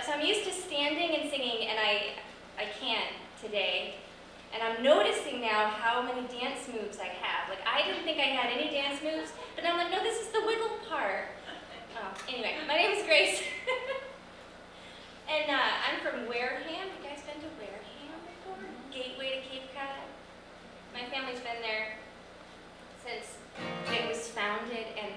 so I'm used to standing and singing, and I can't today. And I'm noticing now how many dance moves I have. Like, I didn't think I had any dance moves, but now I'm like, no, this is the wiggle part. Oh, anyway, my name is Grace. And I'm from Wareham. You guys been to Wareham before? Gateway to Cape Cod. My family's been there since it was founded, and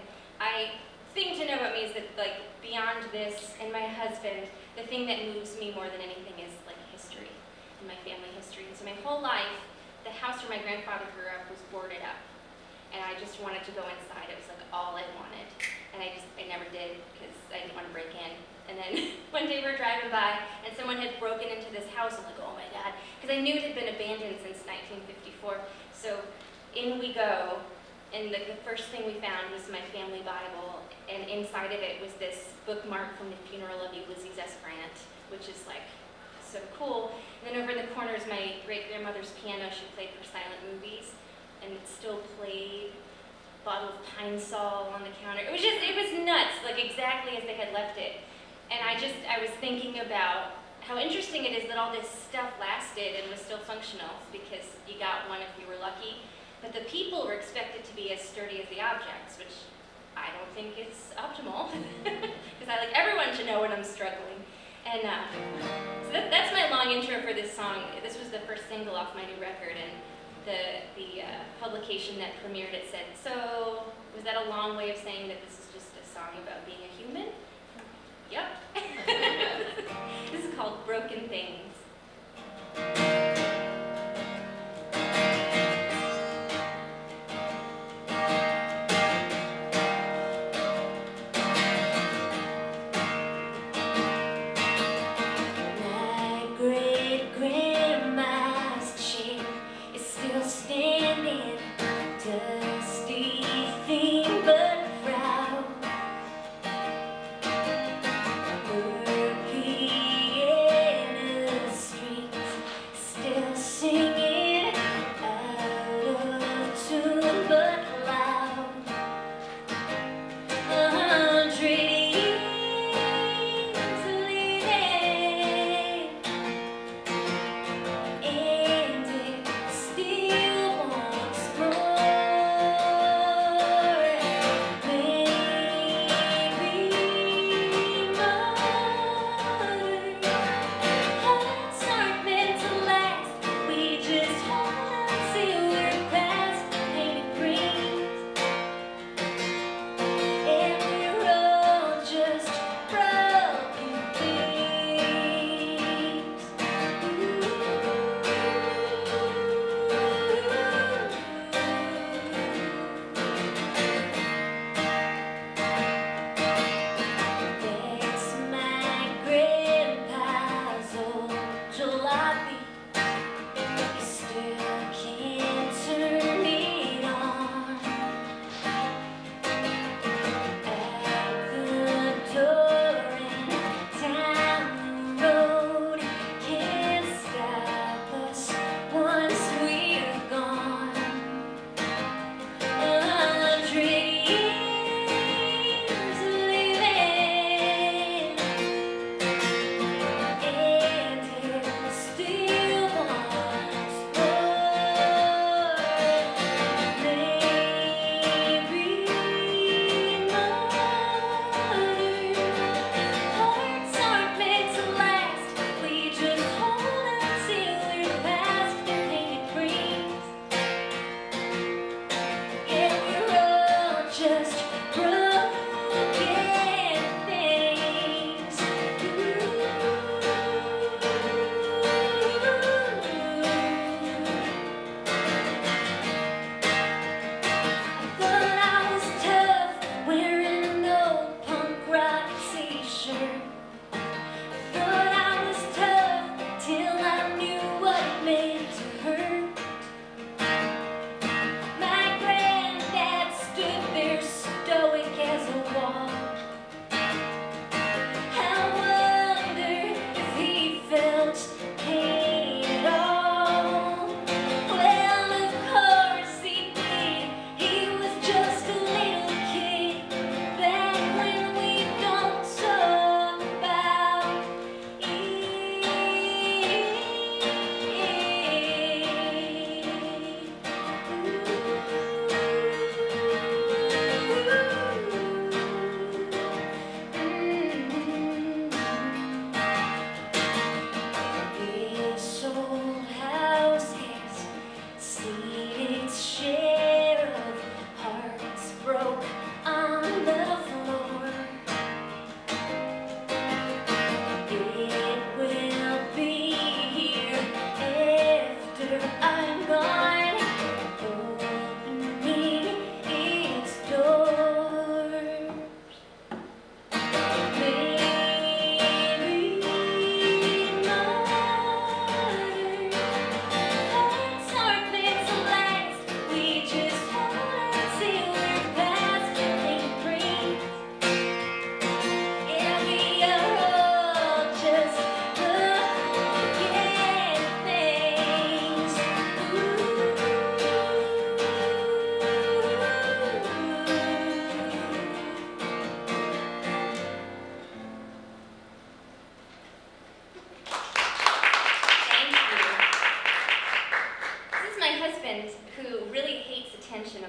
thing to know about me is that, like, beyond this and my husband, the thing that moves me more than anything is, like, history and my family history. And so my whole life, the house where my grandfather grew up was boarded up, and I just wanted to go inside. It was, like, all I wanted, and I never did because I didn't want to break in. And then one day we were driving by, and someone had broken into this house. I'm like, oh my God, because I knew it had been abandoned since 1954. So in we go, and the first thing we found was my family Bible, and inside of it was this bookmark from the funeral of Ulysses S. Grant, which is like so cool. And then over in the corner is my great-grandmother's piano. She played for silent movies, and it still played. Bottle of Pine Sol on the counter. It was nuts, like exactly as they had left it. And I was thinking about how interesting it is that all this stuff lasted and was still functional, because you got one if you were lucky. But the people were expected to be as sturdy as the objects, which I don't think is optimal, because everyone should know when I'm struggling. And so that's my long intro for this song. This was the first single off my new record, and the publication that premiered it said, so was that a long way of saying that this is just a song about being a human? Yep. This is called Broken Things. Dusty theme but proud.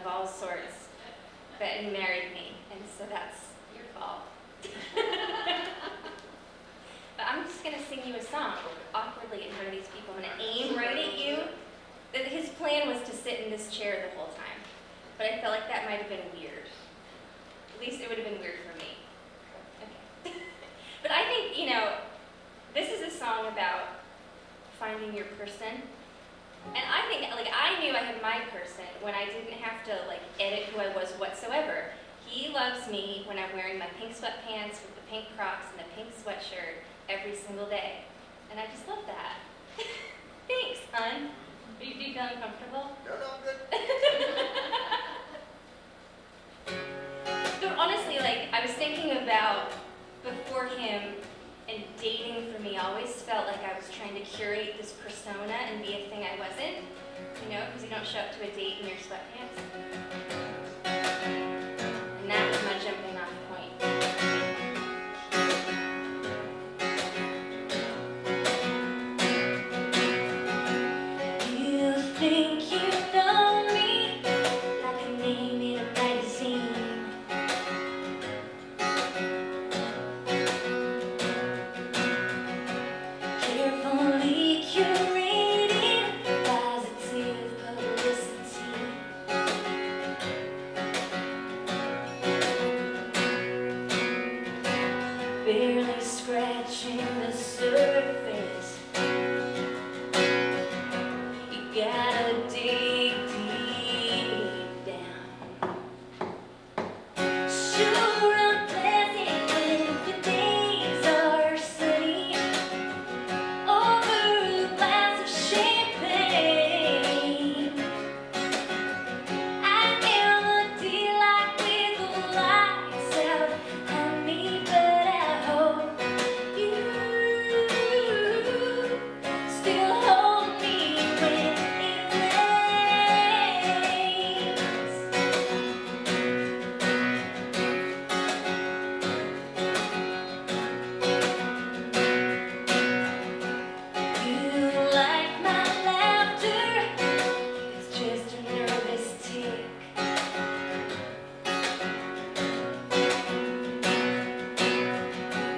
of all sorts, but he married me, and so that's your fault. But I'm just going to sing you a song awkwardly in front of these people. I'm going to aim right at you. His plan was to sit in this chair the whole time, but I felt like that might have been weird. At least it would have been weird for me. Okay. But I think, this is a song about finding your person. And I think, I knew I had my person when I didn't have to, edit who I was whatsoever. He loves me when I'm wearing my pink sweatpants with the pink Crocs and the pink sweatshirt every single day. And I just love that. Thanks, hon. Do you feel uncomfortable? No, I'm good. But honestly, I was thinking about before him, and dating for me always felt like I was trying to curate this persona and be a thing I wasn't, because you don't show up to a date in your sweatpants. And that was my jumping off point. You think you know me like a name in a magazine. Carefully curated positive publicity. Barely scratching the surface. You gotta dig deep down. Sure, I'm pleasant when the days are sunny. Over a glass of champagne, I am a delight with the lights out, honey, but I hope you still hold me when it rains. You like my laughter, it's just a nervous tick.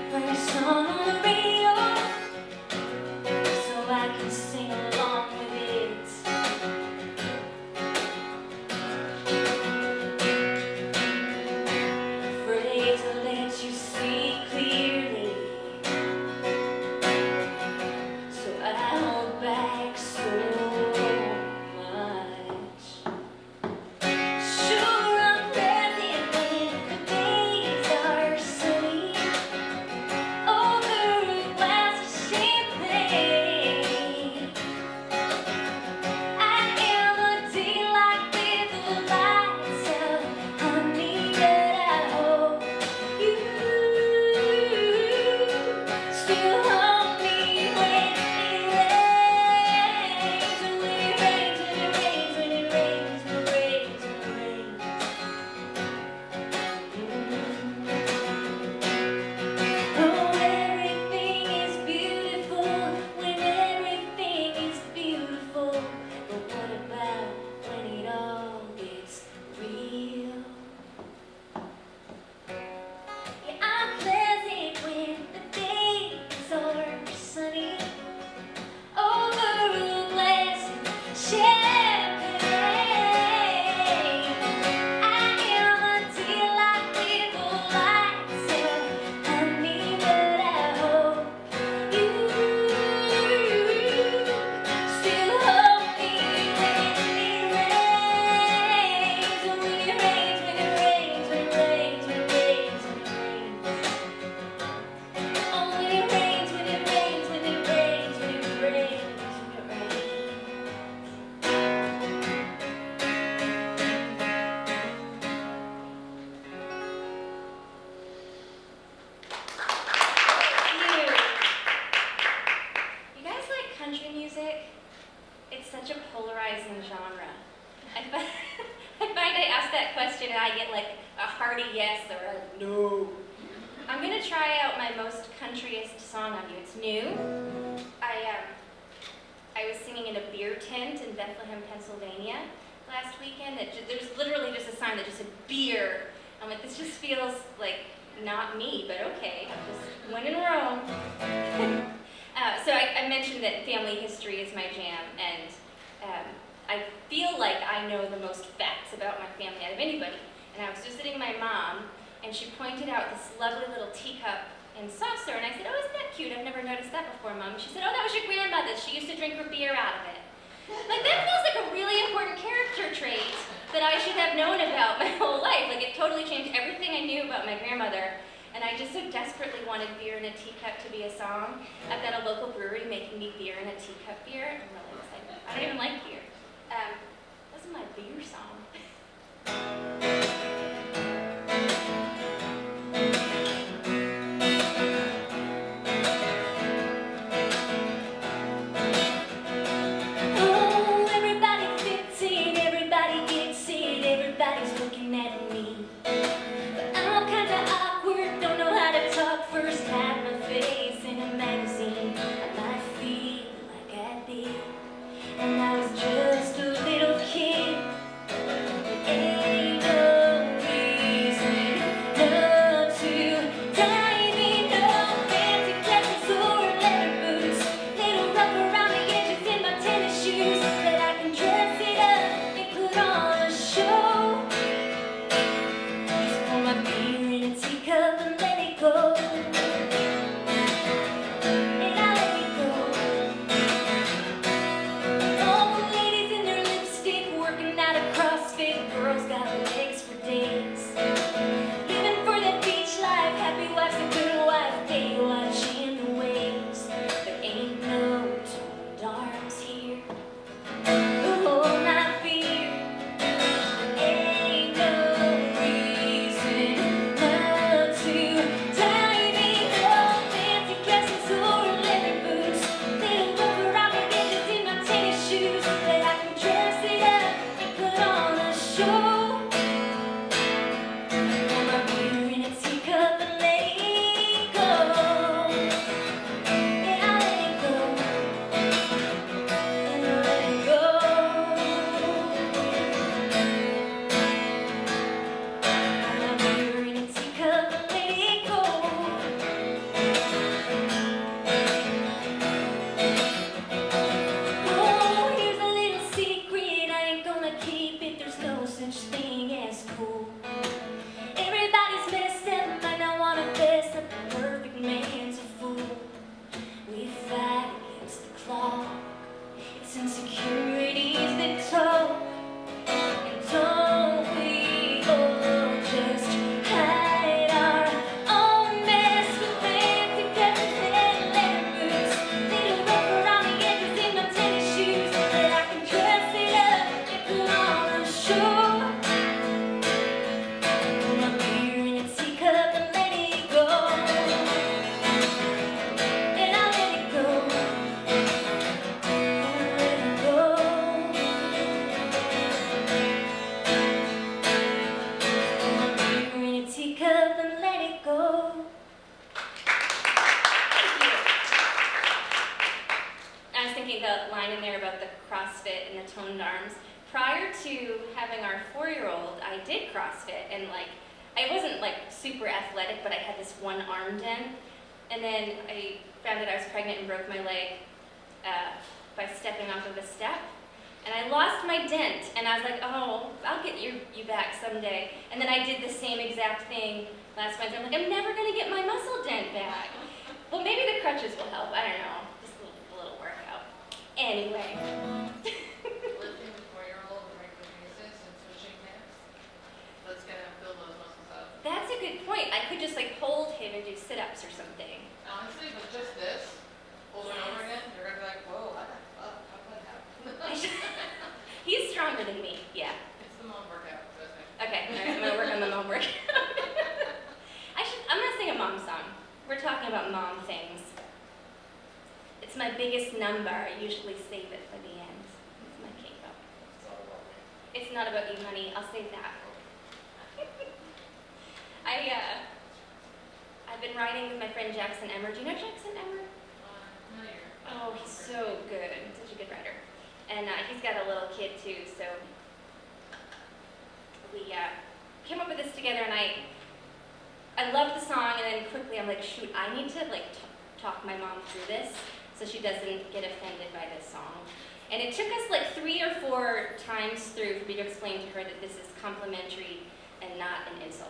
Play a song on the radio, so I can sing along with it. Afraid to let you see clearly, so I hold back so much. Sure, I'm present when the days are sunny. Over a glass of champagne, I am a delight with the lights out, honey, but I hope you still hold me when it rains. When it rains, when it rains, when it rains, when it rains, when it rains. Oh, everything is beautiful when everything is beautiful. But what about when it all gets real? Yeah, I'm pleasant when the days are sunny. Over a glass of champagne, I am a delight with the lights out, honey, but I hope you still hold me when it rains. When it rains, when it rains, when it rains, when it rains, when it rains. Oh, when it rains, when it rains, when it rains, when it rains, when it rains. You guys like country music? It's such a polarizing genre. I find I ask that question and I get a hearty yes or a no. I'm gonna try out my most countryest song on you. It's new. I was singing in a beer tent in Bethlehem, Pennsylvania, last weekend that there was literally just a sign that just said beer. I'm like, this just feels like not me, but okay. Just when in Rome. So I mentioned that family history is my jam, and I feel like I know the most facts about my family out of anybody. And I was visiting my mom, and she pointed out this lovely little teacup and saucer, and I said, oh, isn't that cute? I've never noticed that before, Mom. And she said, oh, that was your grandmother. She used to drink her beer out of it. Like, that feels like a really important character trait that I should have known about my whole life. Like, it totally changed everything I knew about my grandmother. And I just so desperately wanted Beer in a Teacup to be a song. I've got a local brewery making me beer in a teacup beer. I'm really excited. I don't even like beer. This is my beer song. Oh, everybody fits in, everybody gets it, everybody's looking at me. But I'm kinda awkward, don't know how to talk first, have my face in a magazine. I might feel like I did, and I was just a little kid. Ain't no reason not to dive in, no fancy glasses or leather boots, little rough around the edges in my tennis shoes, but I can dress it up and put on a show. Just pour my beer in a teacup and let it go. And I let it go. All the ladies in their lipstick working out a CrossFit, girls got legs for days. Living for that beach life, happy wife's a good wife, day watching the waves. There ain't no toned arms here to hold my beer. Ain't no reason not to dive in, no fancy glasses or leather boots, little rough around the edges in my tennis shoes, but I can dress it up and put on a show. Pour my beer in a teacup and let it go. And I let it go. And I let it go. Pour my beer in a teacup and let it go. Oh, here's a little secret, I ain't gonna keep it. There's no such thing as cool. Everybody's messed up, might not wanna fess up. The perfect man's a fool. We fight against the clock. It's insecurities that talk. And don't we all just hide our own mess with fancy glasses and leather boots, little rough around the edges in my tennis shoes, but I can dress it up and put on a show. Pour my beer in a teacup and let it go. And I let it go. And I let it go. Pour my beer in a teacup and let it go. Thank you. I was thinking the line in there about the CrossFit and the toned arms. Prior to having our 4-year-old, I did CrossFit, and I wasn't super athletic, but I had this one arm dent. And then I found out I was pregnant and broke my leg by stepping off of a step. And I lost my dent, and I was like, oh, I'll get you back someday. And then I did the same exact thing last Wednesday. I'm like, I'm never gonna get my muscle dent back. Well, maybe the crutches will help, I don't know, just a little workout. Anyway. Lifting the 4-year-old on a regular basis and switching hips. That's gonna build those muscles up. That's a good point. I could just hold him and do sit-ups or something. Honestly, with just this, over and over again, you're gonna be like, whoa, how the fuck, how did that happen? He's stronger than me, yeah. It's the mom workout, trust me. Okay, all right, I'm gonna work on the mom workout. I'm gonna sing a mom song. We're talking about mom things. It's my biggest number. I usually save it for the end. It's my K-pop. It's all about me. It's not about you, honey. I'll save that. I've been riding with my friend Jackson Emmer. Do you know Jackson Emmer? Familiar. Oh, he's so good. Such a good rider. And he's got a little kid too, so we came up with this together, and I loved the song, and then quickly I'm like, shoot, I need to like talk my mom through this so she doesn't get offended by this song. And it took us like 3 or 4 times through for me to explain to her that this is complimentary and not an insult.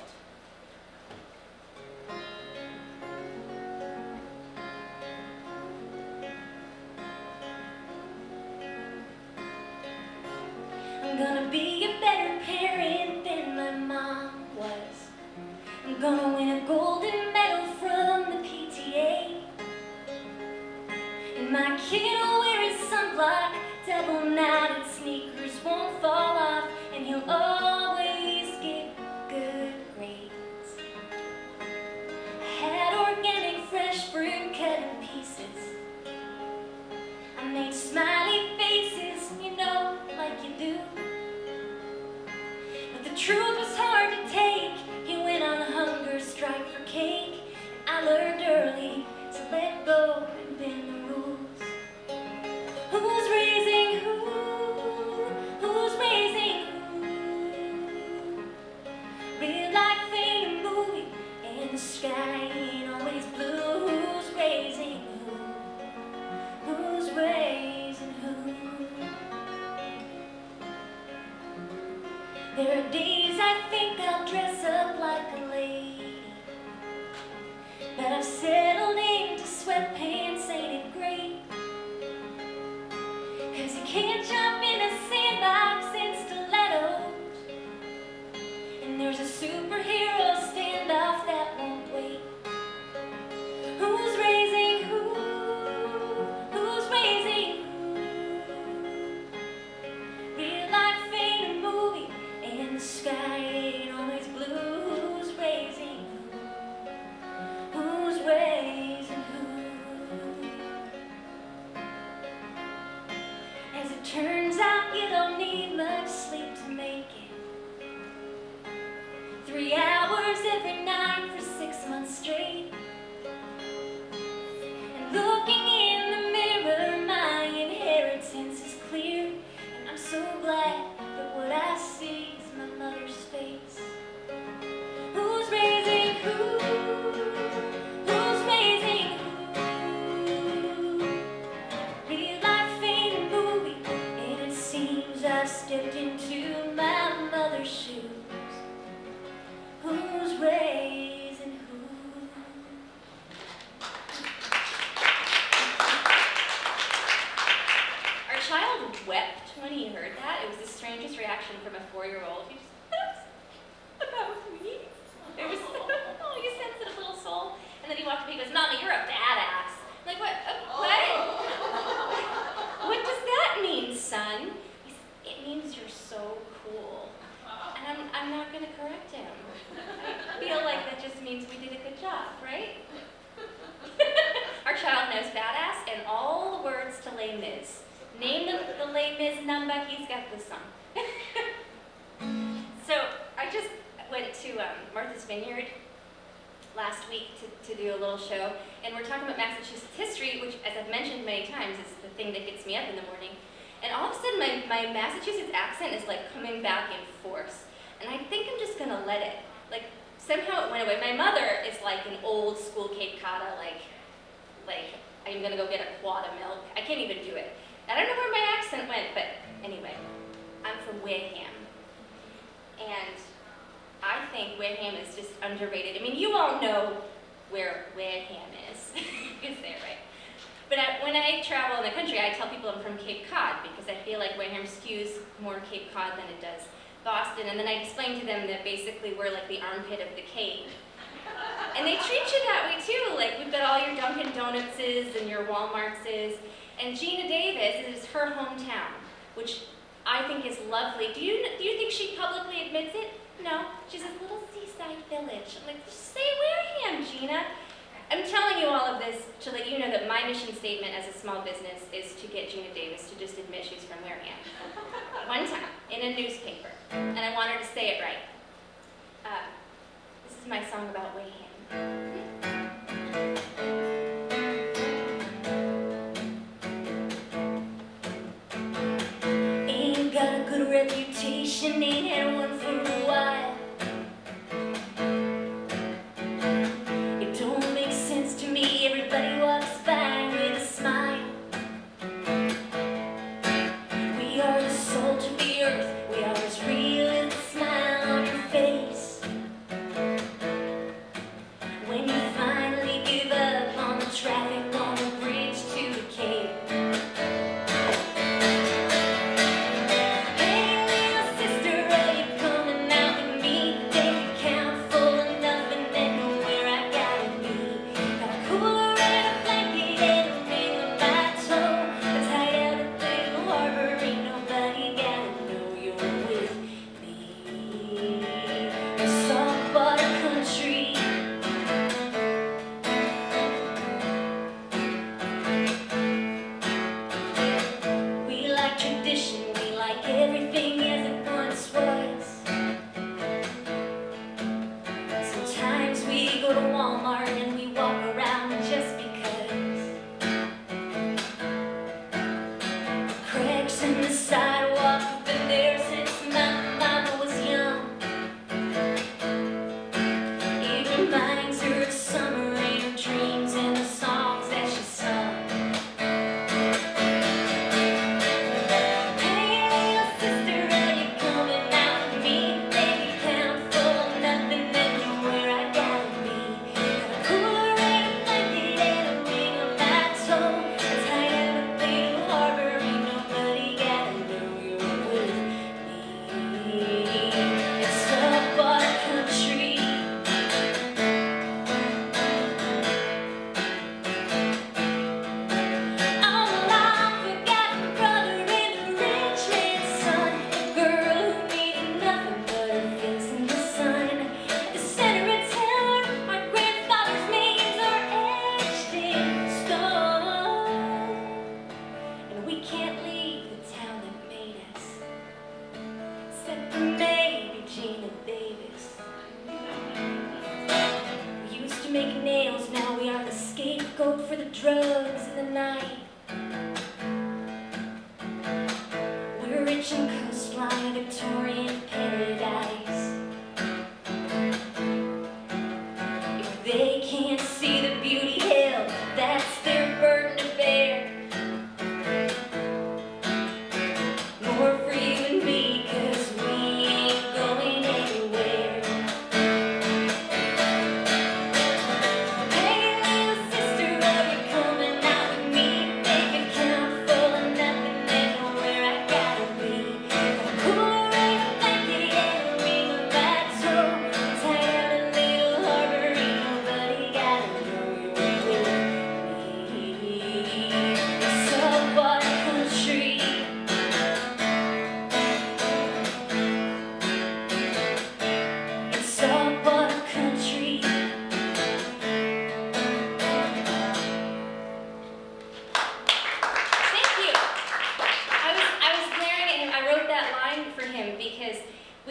I'm gonna be a better parent than my mom was. I'm gonna win a golden medal from the PTA. And my kid will wear his sunblock, double-knotted sneakers won't fall off, and he'll always get good grades. I had organic fresh fruit cut in pieces. I made smiley faces, you know, like you do. But the truth was hard to take. He went on a hunger strike for cake. And I learned early to let go and bend the rules. Who's raising who? Who's raising who? Real life ain't a movie, and the sky ain't always blue. Who's raising who? Who's raising who? There are days I think I'll dress up like a lady, but I've settled into sweatpants, ain't it great? 'Cause you can't jump in a sandbox in stilettos, and there's a superhero standoff that won't wait. Who's raising who? Who's raising who? Real life ain't a movie, and the sky ain't always blue. Who's raising who? Who's raising who? As it turns out, you don't need much sleep to make it. 3 hours every night for 6 months straight. And looking in the mirror, my inheritance is clear. And I'm so glad that what I see is my mother's face. Who's raising who? Who's raising who? Real life ain't a movie, and it seems I've stepped into my mother's shoes. Who's raising who? Our child wept when he heard that. It was the strangest reaction from a 4-year-old. He just, that's about me. It was, oh, you sensitive little soul. And then he walked up and he goes, Mama, you're a badass. I'm like, what? What? What does that mean, son? He said, it means you're so cool. And I'm not going to correct him. I feel like that just means we did a good job, right? Our child knows badass and all the words to Les Mis. Name the Les Mis number, he's got the song. So I just went to Martha's Vineyard last week to do a little show, and we're talking about Massachusetts history, which, as I've mentioned many times, is the thing that gets me up in the morning. And all of a sudden, my Massachusetts accent is like coming back in force. And I think I'm just gonna let it. Like, somehow it went away. My mother is like an old school Cape Codda, like I'm gonna go get a quart of milk. I can't even do it. I don't know where my accent went, but anyway, I'm from Wareham. And I think Wareham is just underrated. I mean, you all know where Wareham is. You can say it right. But when I travel in the country, I tell people I'm from Cape Cod because I feel like Wareham skews more Cape Cod than it does Boston. And then I explain to them that basically we're like the armpit of the Cape. And they treat you that way too. Like, we've got all your Dunkin' Donutses and your Walmartses. And Gina Davis is her hometown, which I think is lovely. Do you think she publicly admits it? No. She's a little seaside village. I'm like, just say Wareham, Gina. I'm telling you all of this to let you know that my mission statement as a small business is to get Gina Davis to just admit she's from Wareham. One time, in a newspaper. And I want her to say it right. This is my song about Wareham. Ain't got a good reputation, ain't had one for a while.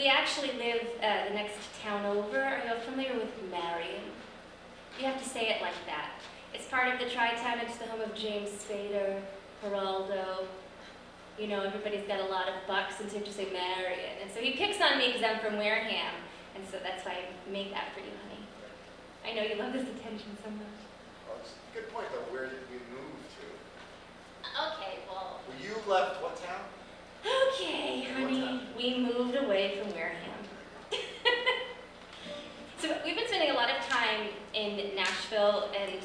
we actually live the next town over. Are you familiar with Marion? You have to say it like that. It's part of the Tri-Town. It's the home of James Spader, Geraldo. You know, everybody's got a lot of bucks, and so you have to say Marion. And so he picks on me because I'm from Wareham, and so that's why I make that for you, honey. I know you love this attention so much. Oh, it's a good point, though. Where did you move to? Okay, well. Well, you left what town? Okay, honey, we moved away from Wareham. So we've been spending a lot of time in Nashville and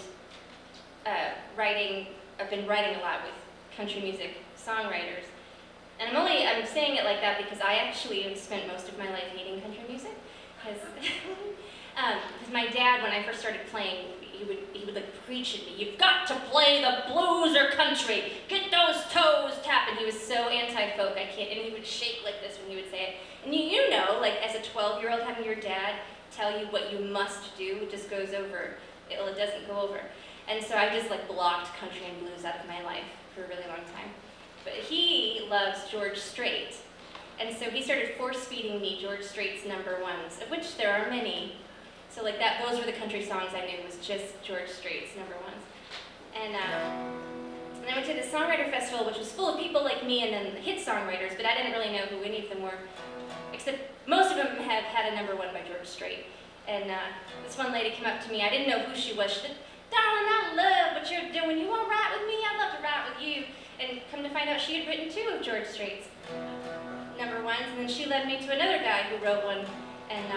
I've been writing a lot with country music songwriters. And I'm saying it like that because I actually have spent most of my life hating country music. Because my dad, when I first started playing, he would like preach at me, "You've got to play the blues or country. Get those toes tapping." He was so anti-folk, and he would shake like this when he would say it. And you know, like as a 12-year-old, having your dad tell you what you must do, it just goes over. It doesn't go over. And so I just like blocked country and blues out of my life for a really long time. But he loves George Strait. And so he started force-feeding me George Strait's number ones, of which there are many. So like that, those were the country songs I knew, was just George Strait's number ones. And I went to the Songwriter Festival, which was full of people like me and then the hit songwriters, but I didn't really know who any of them were, except most of them have had a number one by George Strait. And this one lady came up to me, I didn't know who she was. She said, "Darling, I love what you're doing. You want to write with me? I'd love to write with you." And come to find out, she had written 2 of George Strait's number ones, and then she led me to another guy who wrote one. And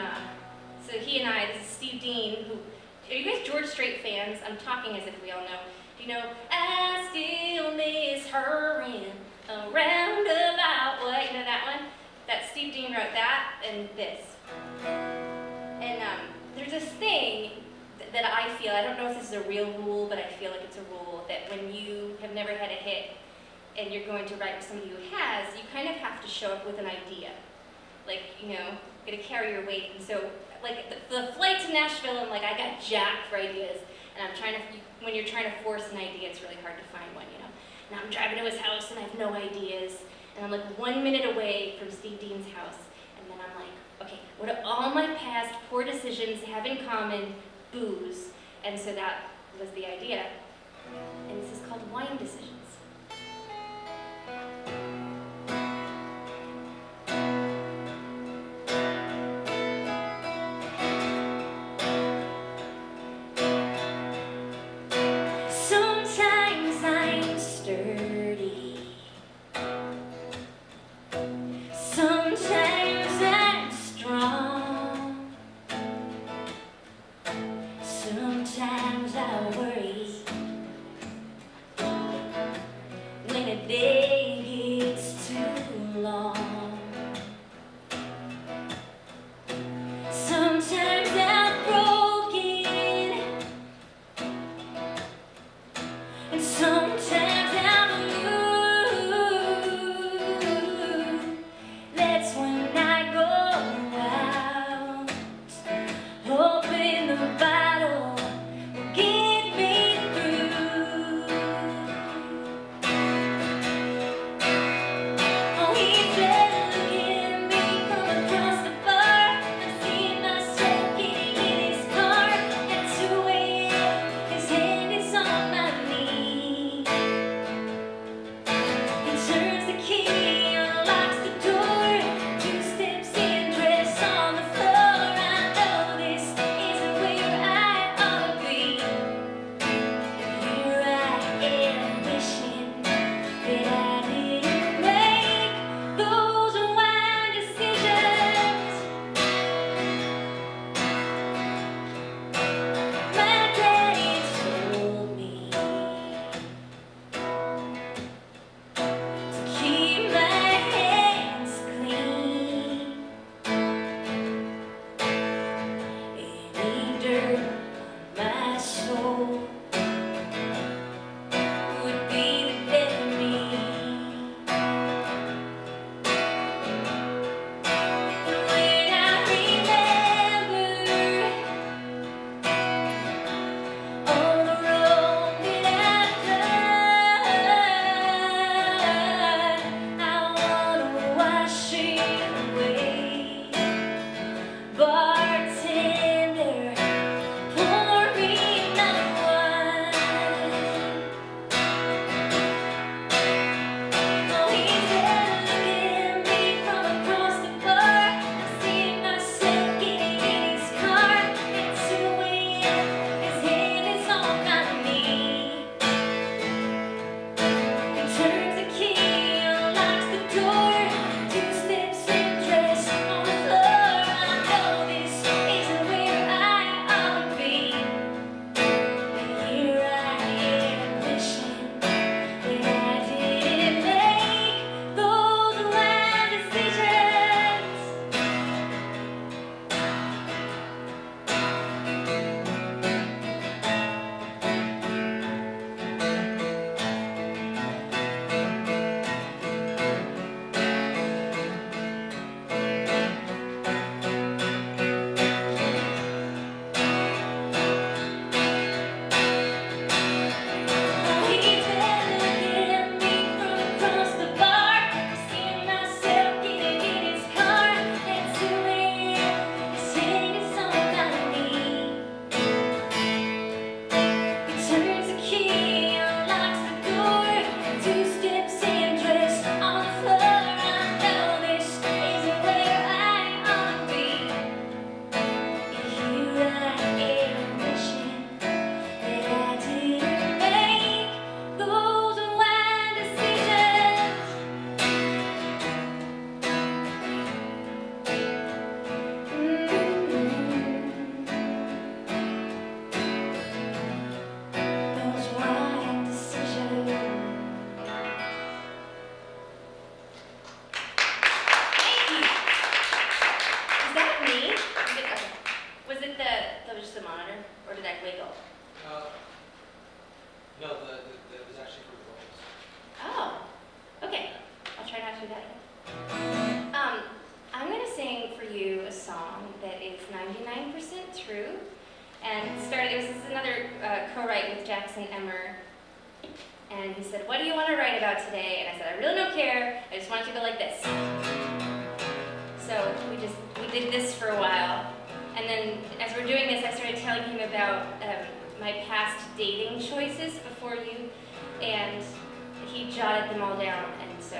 so he and I, this is Steve Dean, who, are you guys George Strait fans? I'm talking as if we all know. Do you know, "I still miss her in a roundabout way"? You know that one? That Steve Dean wrote that and this. And there's this thing that I feel, I don't know if this is a real rule, but I feel like it's a rule, that when you have never had a hit and you're going to write with somebody who has, you kind of have to show up with an idea. Like, you know, gotta carry your weight. And so, like, the flight to Nashville, I'm like, I got jacked for ideas. And I'm trying to, when you're trying to force an idea, it's really hard to find one, you know. And I'm driving to his house and I have no ideas. And I'm like 1 minute away from Steve Dean's house. And then I'm like, okay, what do all my past poor decisions have in common? Booze. And so that was the idea. And this is called Wine Decisions. Sometimes I'm sturdy. Sometimes I'm strong. Sometimes I worry when a day gets too long. Sometimes I'm broken, and sometimes I'm blue. That's when I go out, hoping the battle will get me through. Oh, he said Jackson Emmer, and he said, "What do you want to write about today?" And I said, "I really don't care. I just want it to go like this." So we did this for a while, and then as we're doing this, I started telling him about my past dating choices before you, and he jotted them all down, and so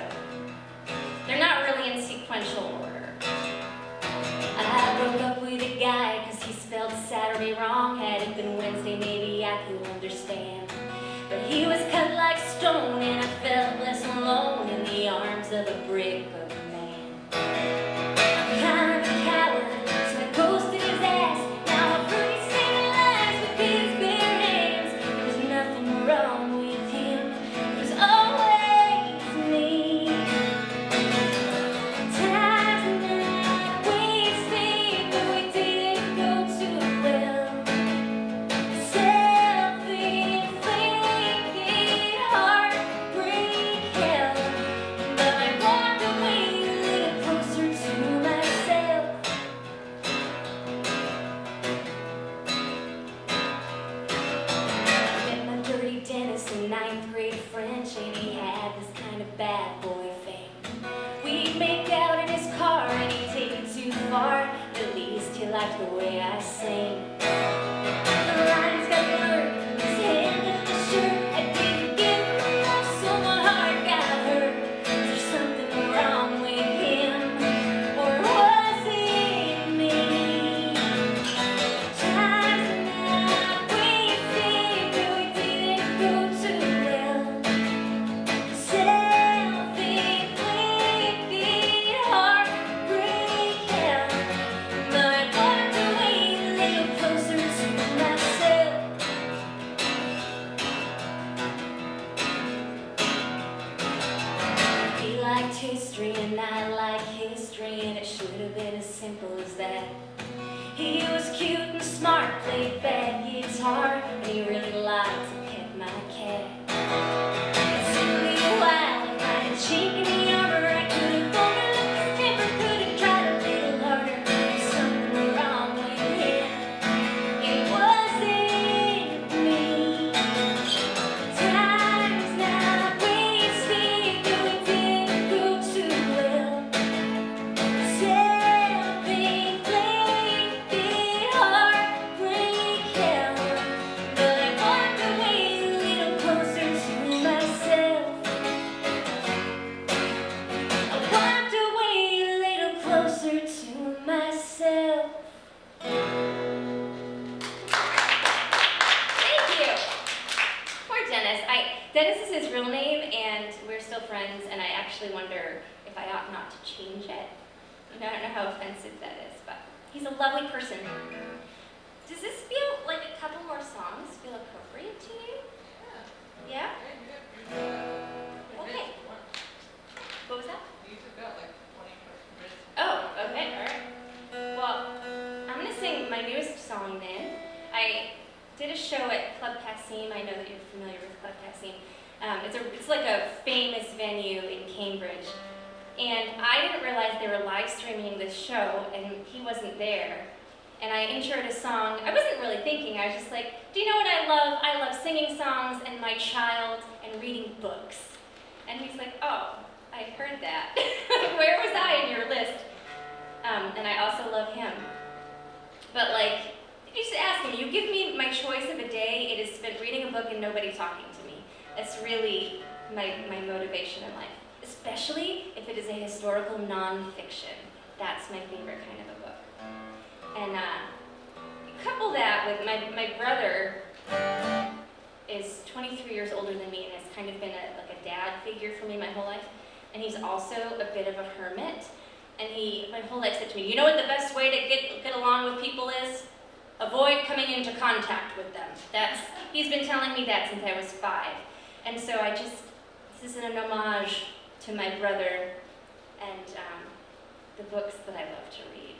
they're not really in sequential order. I broke up with a guy because he spelled Saturday wrong. Had it been Wednesday, maybe I could understand. But he was cut like stone, and I felt less alone in the arms of a brick of a man. I'm kind of a coward, so I ghosted his ass. Now I've heard him saying lies with his bare hands. There was nothing wrong with him, it was always me. Times and I wasted, but we didn't go too well. Self-inflicted heartbreak hell, but I walked away a little closer to myself. I met my dirty dentist in 9th grade French, and he had this kind of bad boy thing. We'd make out in his car, and he'd take it too far. At least he liked the way I sing. The lines got blurred, his hand up the shirt. I didn't give him enough, so my heart got hurt. Was there something wrong with him, or was it me? Times and I wasted, but we didn't go too well. Self-inflicted heartbreak hell, but I walked away a little closer to myself. He liked history and I like history, and it should have been as simple as that. He was cute and smart, played bad guitar, and he really liked to pet my cat. It took me a while to find a chink in the armor. I could have overlooked his temper, could have tried a little harder. There's something wrong with him, it wasn't me. Times I wasted, but we didn't go too well. Self-inflicted heartbreak hell, but I walked away a little closer to myself. I walked away a little closer to myself. Thank you. Poor Dennis. Dennis is his real name, and we're still friends, and I actually wonder if I ought not to change it. I don't know how offensive that is, but he's a lovely person. Does this feel like a couple more songs feel appropriate to you? Yeah? Okay. What was that? You took out like 20 minutes. Oh, okay, all right. Well, I'm gonna sing my newest song then. I did a show at Club Cassim. I know that you're familiar with Club Cassim. It's like a famous venue in Cambridge. And I didn't realize they were live streaming this show, and he wasn't there. And I introed a song. I wasn't really thinking. I was just like, do you know what I love? I love singing songs and my child and reading books. And he's like, oh, I heard that. Where was I in your list? And I also love him. But like, you should ask him, you give me my choice of a day, it is spent reading a book and nobody talking to me. That's really my motivation in life. Especially if it is a historical nonfiction. That's my favorite kind of a book. And couple that with my brother is 23 years older than me and has kind of been like a dad figure for me my whole life. And he's also a bit of a hermit. And he, my whole life, said to me, you know what the best way to get along with people is? Avoid coming into contact with them. He's been telling me that since I was 5. And so this is an homage to my brother and the books that I love to read.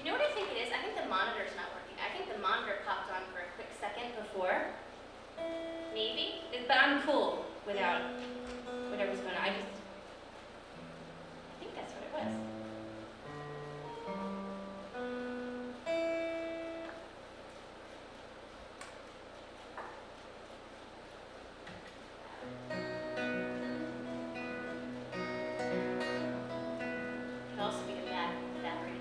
You know what I think it is? I think the monitor's not working. I think the monitor popped on for a quick second before. Maybe. But without whatever's going on. I think that's what it was. Could also be a bad battery.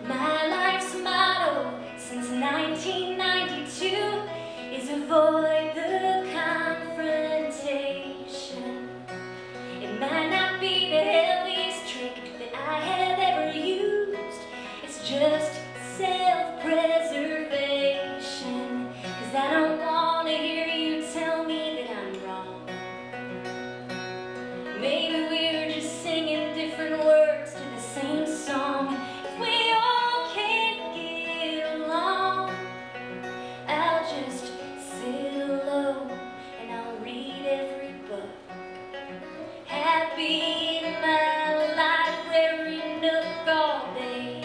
My life's motto since 1992 is avoid the confrontation. It might not be the heaviest trick that I have ever used. It's just self-preservation. 'Cause I don't want to hear you tell me that I'm wrong. Maybe we're just singing different words to the same song. If we all can't get along, I'll just sit alone and I'll read every book. Happy in my library nook all day.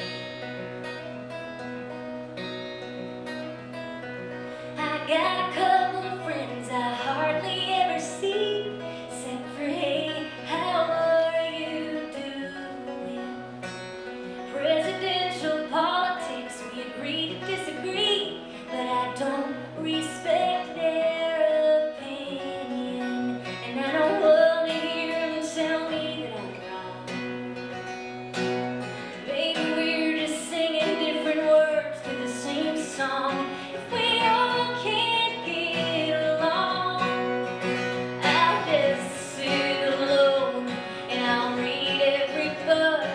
I got a couple of friends I hardly ever see, except for hey, how are you doing? Presidential politics, we agree to disagree, but I don't respect their opinion, and I don't want to hear them tell me that I'm wrong. Maybe we're just singing different words to the same song. If we all can't get along, I'll just sit alone and I'll read every book.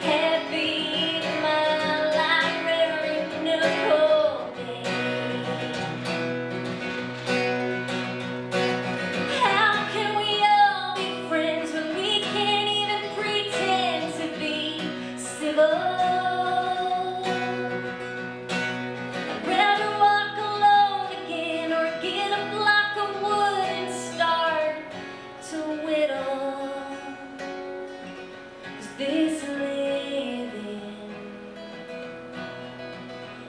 Happy in my library nook all day. How can we all be friends when we can't even pretend to be civil? I'd rather walk alone again or get a block of wood and start to whittle. 'Cause this living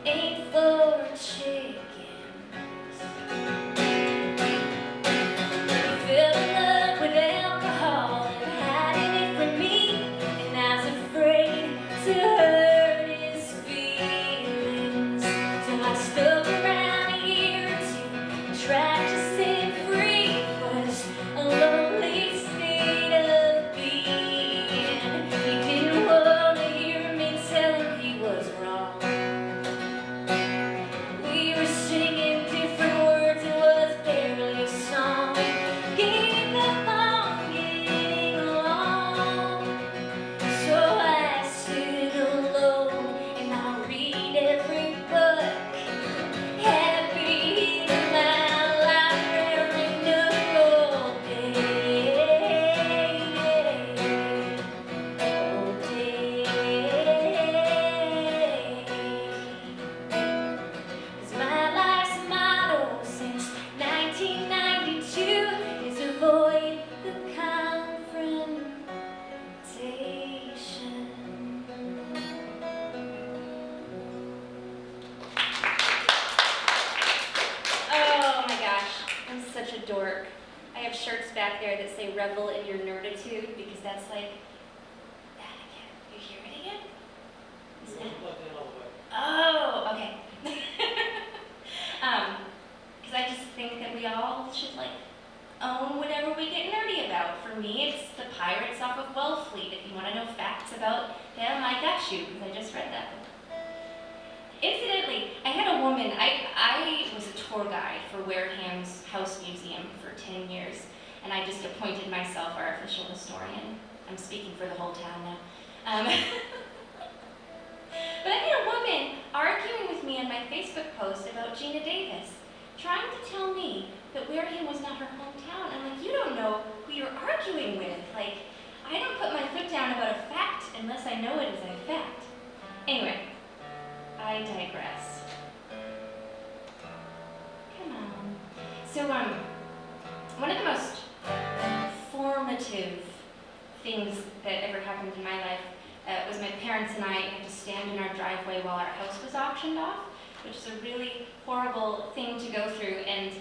ain't for chickens. He fell in love with alcohol and hiding it from me, and I was afraid to hurt his feelings. So I stuck around a year or two and tried to set him free. It was a lonely state of being. He didn't want to hear me tell him he was wrong. We were singing different words, it was barely a song. Gave up on getting along. So I sit alone and I'll read every book. Happy in my library nook all day. All day. 'Cause my life's motto since 1992 is avoid the confrontation. Oh my gosh, I'm such a dork. I have shirts back there that say revel in your nerditude because that's like that again. You hear it again? Is that? Oh, okay. Because I just think that we all should like own whatever we get nerdy about. For me, it's the pirates off of Wellfleet. If you want to know facts about them, I got you because I just read that book. Incidentally, I had a woman, I was a tour guide for Wareham's House Museum for 10 years, and I just appointed myself our official historian. I'm speaking for the whole town now. But I had a woman arguing with me on my Facebook post about Gina Davis, trying to tell me that Wareham was not her hometown. I'm like, you don't know who you're arguing with. Like, I don't put my foot down about a fact unless I know it is a fact. Anyway, I digress. Come on. So, one of the most formative things that ever happened in my life It was my parents and I had to stand in our driveway while our house was auctioned off, which is a really horrible thing to go through. And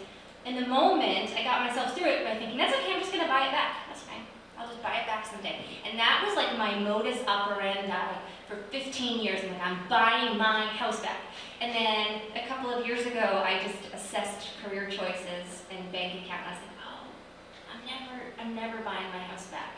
in the moment, I got myself through it by thinking, that's okay, I'm just gonna buy it back. That's fine. I'll just buy it back someday. And that was like my modus operandi for 15 years. I'm like, I'm buying my house back. And then a couple of years ago, I just assessed career choices and bank account, and I was like, oh, I'm never buying my house back.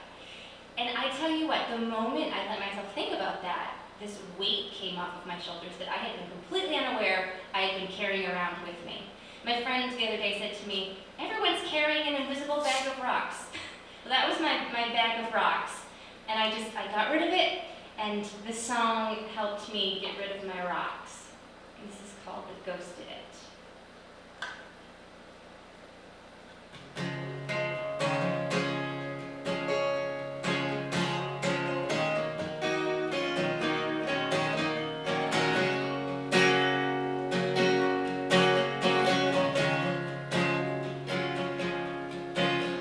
And I tell you what, the moment I let myself think about that, this weight came off of my shoulders that I had been completely unaware I had been carrying around with me. My friend the other day said to me, everyone's carrying an invisible bag of rocks. Well, that was my bag of rocks. And I got rid of it, and this song helped me get rid of my rocks. And this is called The Ghost Did It.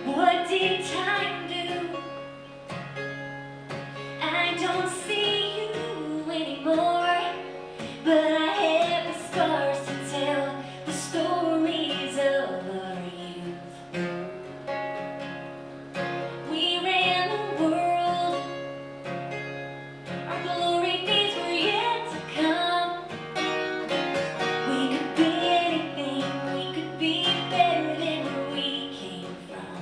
What did time do? I don't see you anymore, but I have the scars to tell the stories of our youth. We ran the world, our glory days were yet to come. We could be anything, we could be better than where we came from.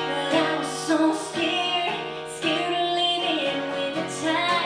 But I was so scared, scared of living with the time.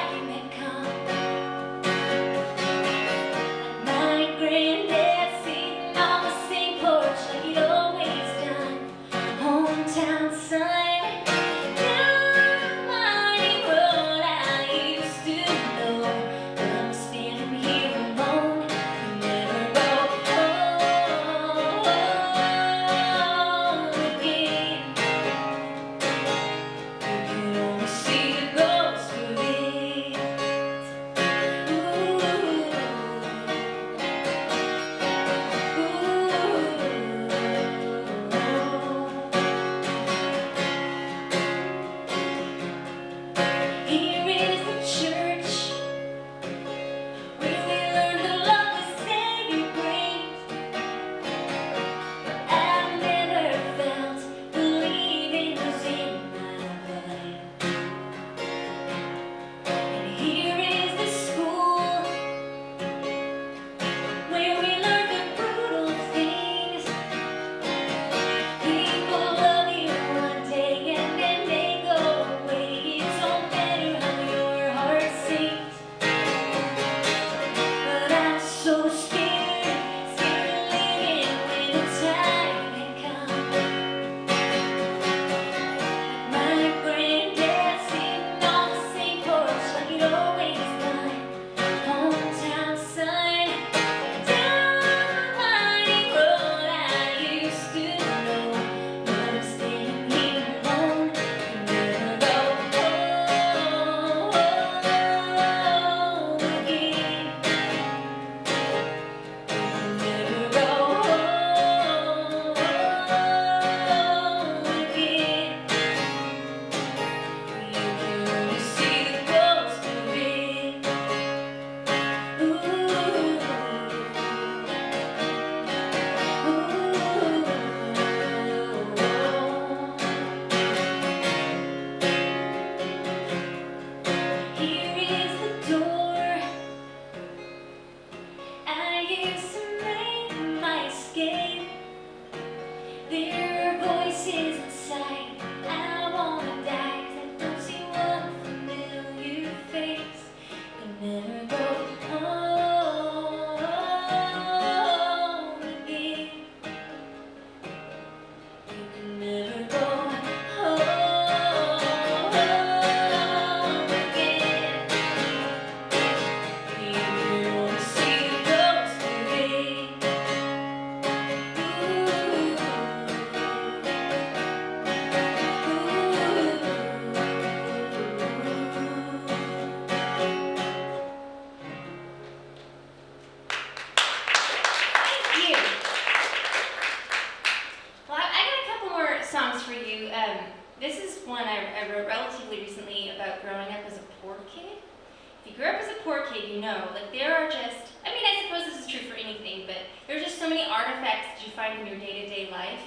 grew up as a poor kid, you know, like there are just, I mean, I suppose this is true for anything, but there's just so many artifacts that you find in your day-to-day life.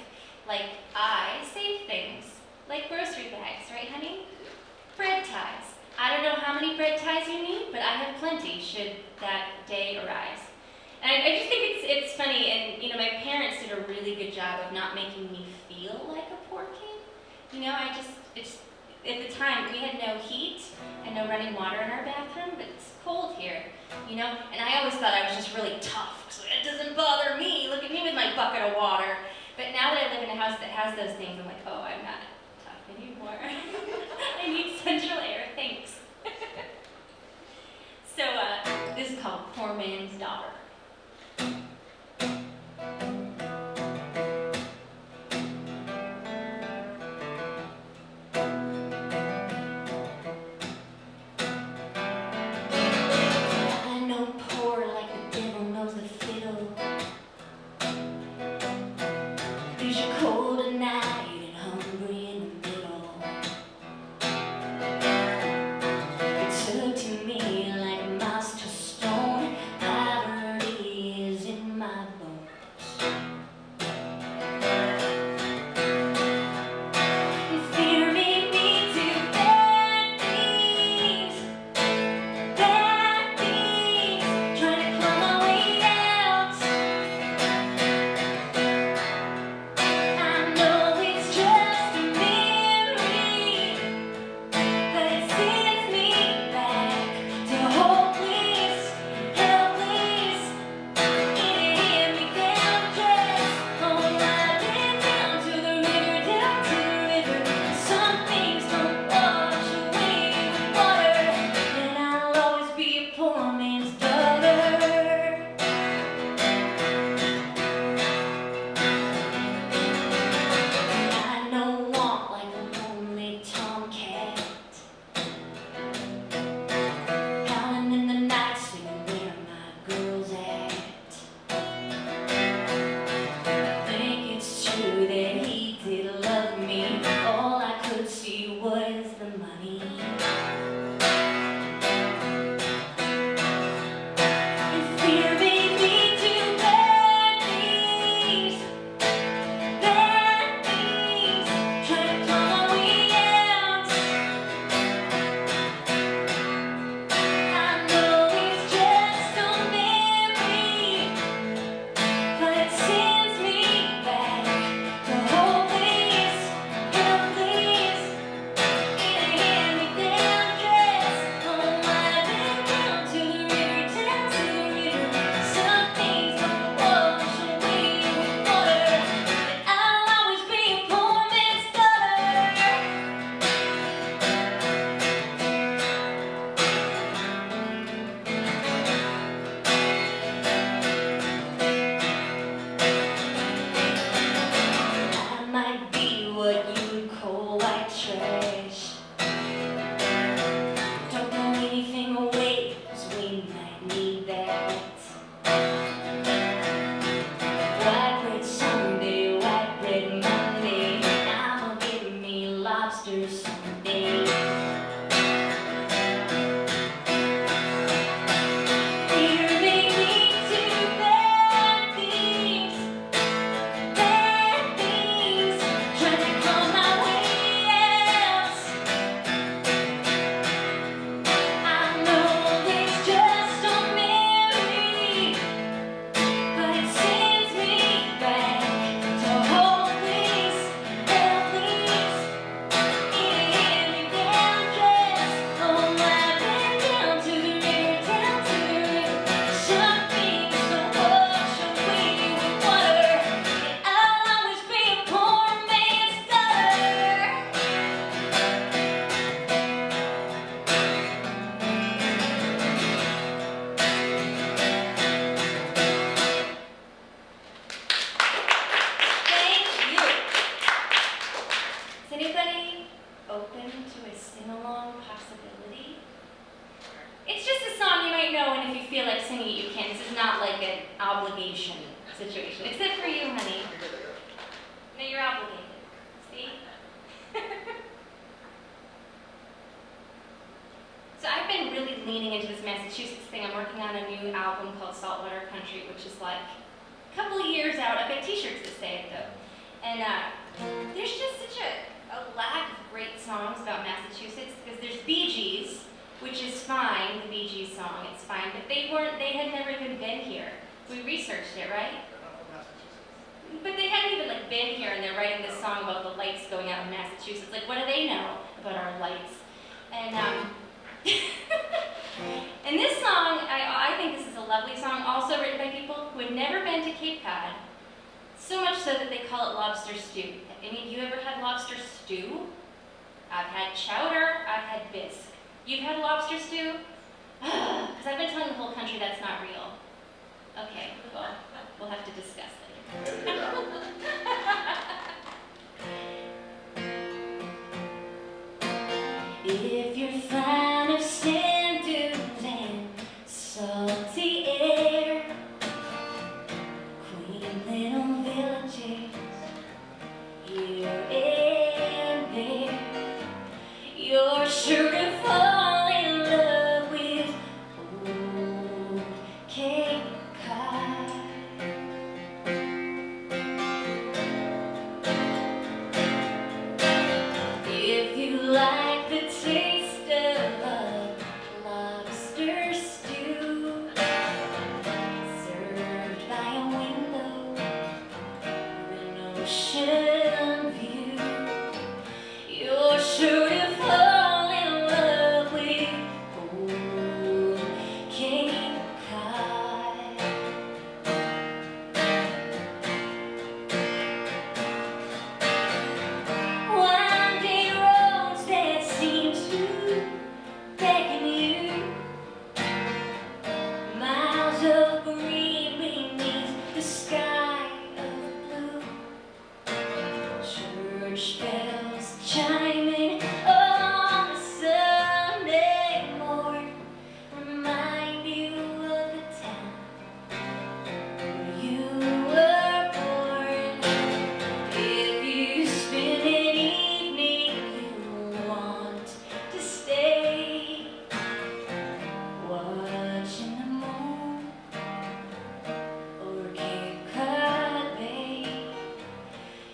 Like, I save things, like grocery bags, right, honey? Bread ties. I don't know how many bread ties you need, but I have plenty should that day arise. And I just think it's funny, and you know, my parents did a really good job of not making me feel like a poor kid. You know, it's at the time we had no heat and no running water in our bathroom, but it's cold here, you know. And I always thought I was just really tough, so it doesn't bother me. Look at me with my bucket of water. But now that I live in a house that has those things, I'm like, oh, I'm not tough anymore. I need central air, thanks. So this is called Poor Man's Daughter. I know poor like the devil knows the fiddle. There's a cold night and hungry in the middle. It's up to me like a mouse to stone. Poverty is in my bones. And fear made me do bad things, trying to claw my way out. I know it's just a memory, but it sends me back to hopeless, helpless, in a hand-me-down dress. Oh, I went down to the river, down to the river. Some things don't wash away with water, and I'll always be a poor man's daughter. I know want like a lonely tomcat, howling in the night, singing where my girl's at. I think it's true that he did love me. All I could see was the money. And fear made me do bad things, trying to claw my way out. I know it's just a memory, but it sends me back to hopeless, helpless, in a hand-me-down dress. Oh, I went down to the river, down to the river. Some things don't wash away with water, and I'll always be a poor man's daughter. I might be what you would call white trash. Don't throw anything away, 'cause we might need that. White bread Sunday, white bread Monday. I'ma give me lobster someday. Fear made me do bad things, trying to claw my way out. I know it's just a memory, but it sends me back to hopeless, helpless, in a hand-me-down dress. Oh, I went down to the river, down to the river. Some things don't wash away with water, and I'll always be a poor man's daughter. Thank you. Is anybody open to a sing-along possibility? It's just a song you might know, and if you feel like singing it, you can. This is not like an obligation situation, except for you, honey. No, you're obligated. See? So I've been really leaning into this Massachusetts thing. I'm working on a new album called Saltwater Country, which is like a couple of years out. I've got t-shirts that say it though. And there's just such a lack of great songs about Massachusetts, because there's Bee Gees, which is fine, the Bee Gees song, it's fine, but they had never even been here. We researched it, right? They're not from Massachusetts. But they hadn't even like been here, and they're writing this song about the lights going out in Massachusetts. Like, what do they know about our lights? And and this song, I think this is a lovely song, also written by people who had never been to Cape Cod, so much so that they call it lobster stew. Have any of you ever had lobster stew? I've had chowder, I've had bisque. You've had lobster stew? Because I've been telling the whole country that's not real. Okay, well, we'll have to discuss it. Edit it out. If you're fond of sand dunes and salty air, quaint little villages here and there, you're sure to fall in love with old Cape Cod. If you like the taste of a lobster stew, served by a window with an ocean view, you're sure to fall in love with old Cape Cod. Winding roads that seem to beckon you, miles of green beneath the sky of blue, church bells chiming on a Sunday morn remind you of the town where you were born. If you spend an evening you want to stay, watching the moon over Cape Cod Bay,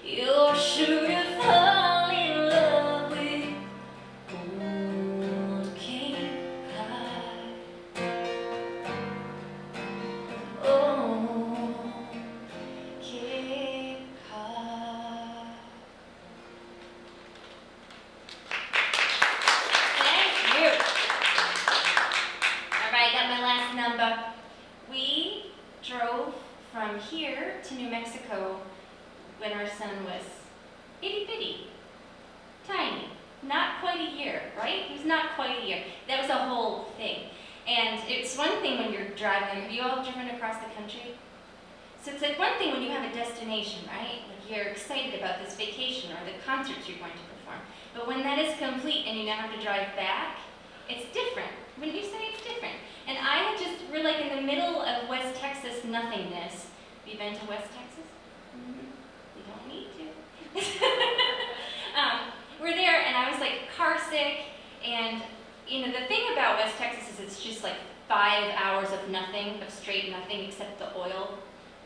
you're sure to fall in love with old Cape Cod. Oh, Cape Cod. Thank you. All right, got my last number. We drove from here to New Mexico when our son was itty bitty, tiny, not quite a year, right? He was not quite a year. That was a whole thing. And it's one thing when you're driving. Have you all driven across the country? So it's like one thing when you have a destination, right? Like you're excited about this vacation or the concerts you're going to perform. But when that is complete and you now have to drive back, it's different. Wouldn't you say it's different? And we're like in the middle of West Texas nothingness. Have you been to West Texas? You don't need to. We're there, and I was like car sick, and you know the thing about West Texas is it's just like 5 hours of nothing, of straight nothing, except the oil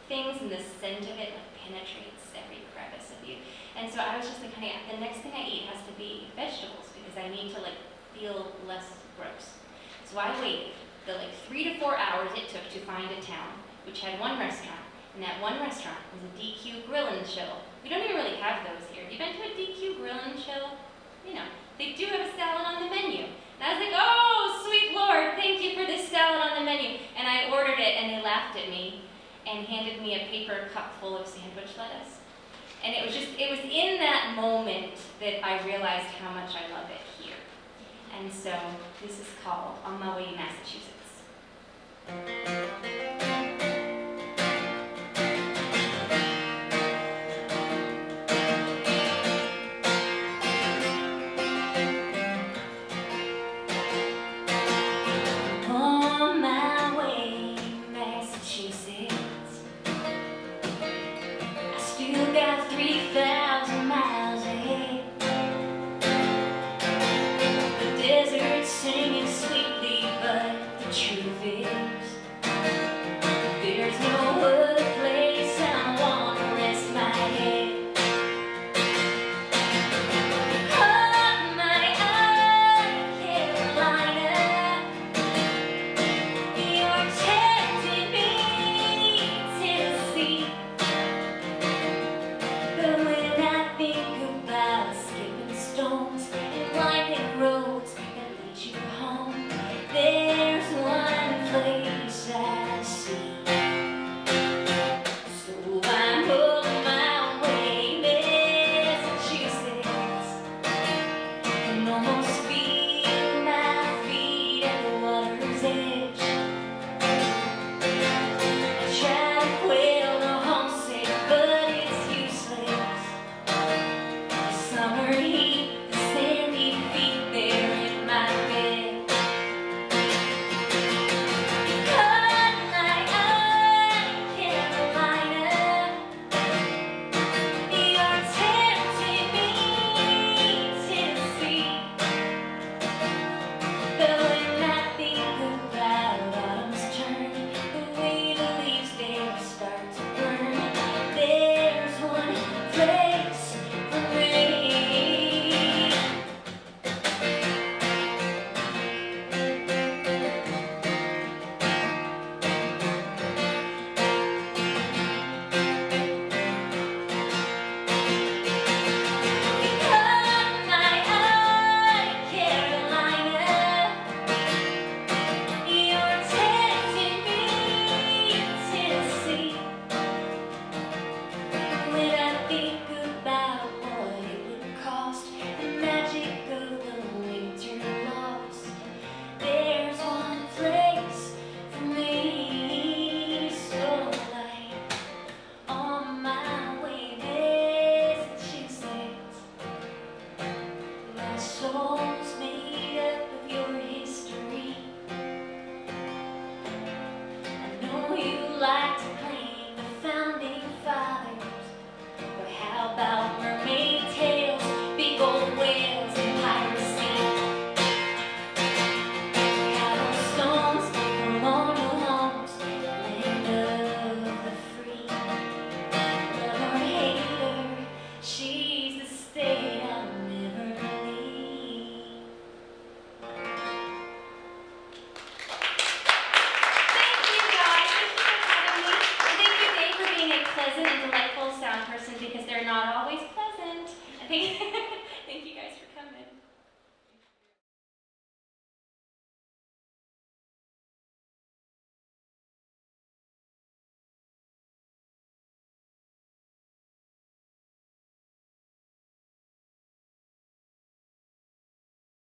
things, and the scent of it like penetrates every crevice of you. And so I was just like, honey, the next thing I eat has to be vegetables because I need to like feel less gross. So I waited the like 3 to 4 hours it took to find a town which had one restaurant. And that one restaurant was a DQ Grill and Chill. We don't even really have those here. Have you been to a DQ Grill and Chill? You know, they do have a salad on the menu. And I was like, oh, sweet Lord, thank you for this salad on the menu. And I ordered it, and they laughed at me and handed me a paper cup full of sandwich lettuce. And it was in that moment that I realized how much I love it here. And so this is called On My Way to Massachusetts.